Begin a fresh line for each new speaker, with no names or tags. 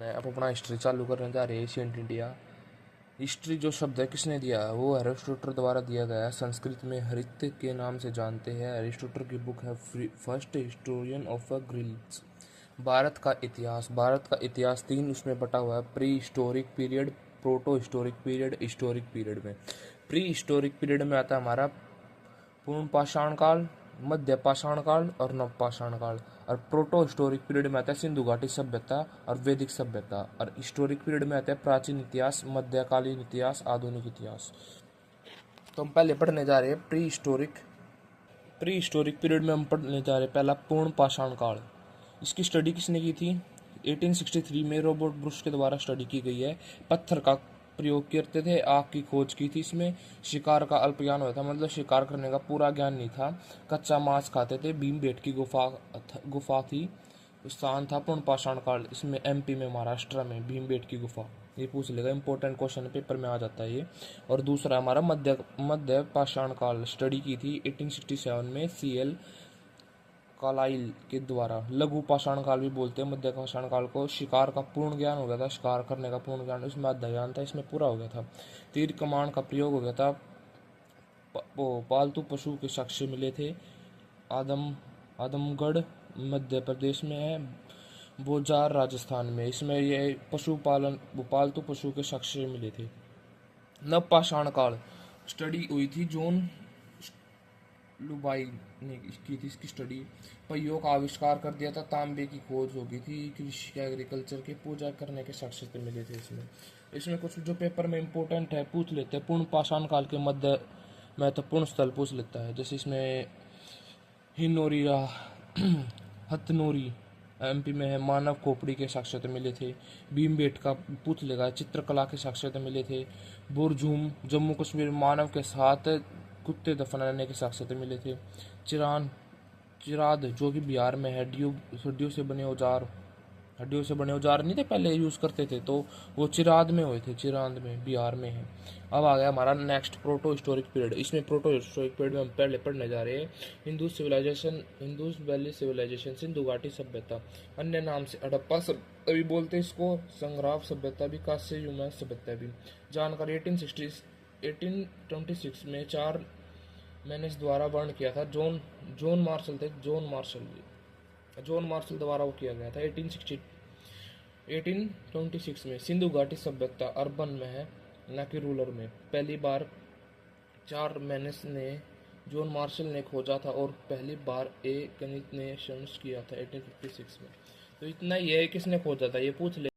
अब अपना हिस्ट्री चालू करने जा रहे हैं एशियंट इंडिया। हिस्ट्री जो शब्द है किसने दिया है, वो एरिस्टोटल द्वारा दिया गया है। संस्कृत में हरित के नाम से जानते हैं। एरिस्टोटल की बुक है first historian of Greeks. Bharat का इतिहास तीन उसमें बटा हुआ है: pre historic period, proto historic period, historic period में। प्री हिस्टोरिक पीरियड में आता है हमारा पूर्ण पाषाण काल, मध्य पाषाण काल और नव पाषाण काल। और प्रोटो हिस्टोरिक पीरियड में आता है सिंधु घाटी सभ्यता और वैदिक सभ्यता। और हिस्टोरिक पीरियड में आता है प्राचीन इतिहास, मध्यकालीन इतिहास, आधुनिक इतिहास। तो हम पहले पढ़ने जा रहे हैं प्री हिस्टोरिक पीरियड में हम पढ़ने जा रहे हैं पहला पूर्ण पाषाण काल। इसकी स्टडी किसने की थी? 1863 में रॉबर्ट ब्रुश के द्वारा स्टडी की गई है। पत्थर का प्रयोग करते थे, आग की खोज की थी इसमें। शिकार का अल्प ज्ञान होता था, मतलब शिकार करने का पूरा ज्ञान नहीं था। कच्चा मांस खाते थे। भीमबेट की गुफा थी, स्थान था पूर्ण पाषाण काल। इसमें एमपी में, महाराष्ट्र में भीमबेट की गुफा। ये पूछ लेगा, इंपॉर्टेंट क्वेश्चन पेपर में आ जाता है ये। और दूसरा हमारा मध्य पाषाण काल स्टडी की थी 1867 में CL कालाइल के द्वारा। लघु पाषाण काल भी बोलते हैं मध्य पाषाण काल को। शिकार का पूर्ण ज्ञान हो गया था, शिकार करने का पूर्ण ज्ञान, इसमें आधा ज्ञान था, इसमें पूरा हो गया था। तीर कमान का प्रयोग हो गया था। वो पालतू पशु के साक्ष्य मिले थे। आदमगढ़ मध्य प्रदेश में है, बोजार राजस्थान में। इसमें ये पशुपालन, पालतू पशु के साक्ष्य मिले थे। नवपाषाण काल स्टडी हुई थी जॉन लुबाई ने की थी इसकी स्टडी। पहियों का आविष्कार कर दिया था। तांबे की खोज हो गई थी। कृषि एग्रीकल्चर के पूजा करने के साक्ष्य मिले थे इसमें कुछ जो पेपर में इंपॉर्टेंट है पूछ लेते हैं। पूर्ण पाषाण काल के मध्य महत्वपूर्ण स्थल पूछ लेता है, जैसे इसमें हिन्नोरी हथनोरी एमपी में है। मानव खोपड़ी के साक्ष्य मिले थे। भीमबेटका पूछ लेगा। चित्रकला के साक्ष्य मिले थे। बुरझूम जम्मू कश्मीर मानव के साथ कुत्ते दफनाने के साक्ष्य मिले थे। चिराद जो कि बिहार में है। हड्डियों से बने औजार नहीं थे पहले यूज करते थे, तो वो चिराद में हुए थे। चिराद में बिहार में है। अब आ गया हमारा नेक्स्ट प्रोटो हिस्टोरिक पीरियड। इसमें प्रोटो हिस्टोरिक पीरियड में हम पहले पढ़ने जा रहे हैं हिंदूज वैली सिविलाइजेशन, सिंधु घाटी सभ्यता, अन्य नाम से हड़प्पा सभ्यता भी बोलते हैं इसको, संग्राम सभ्यता भी, कांस्य युग सभ्यता भी। जानकारी 1826 में 4 मैनेज द्वारा वर्ण किया था। जॉन मार्शल थे। जॉन मार्शल द्वारा वो किया गया था 1826 में। सिंधु घाटी सभ्यता अर्बन में है, न कि रूरल में। पहली बार 4 मैनेज ने जॉन मार्शल ने खोजा था और पहली बार गणित ने शम्स किया था 1856 में। तो इतना ही है, किसने खोजा था ये पूछ ले।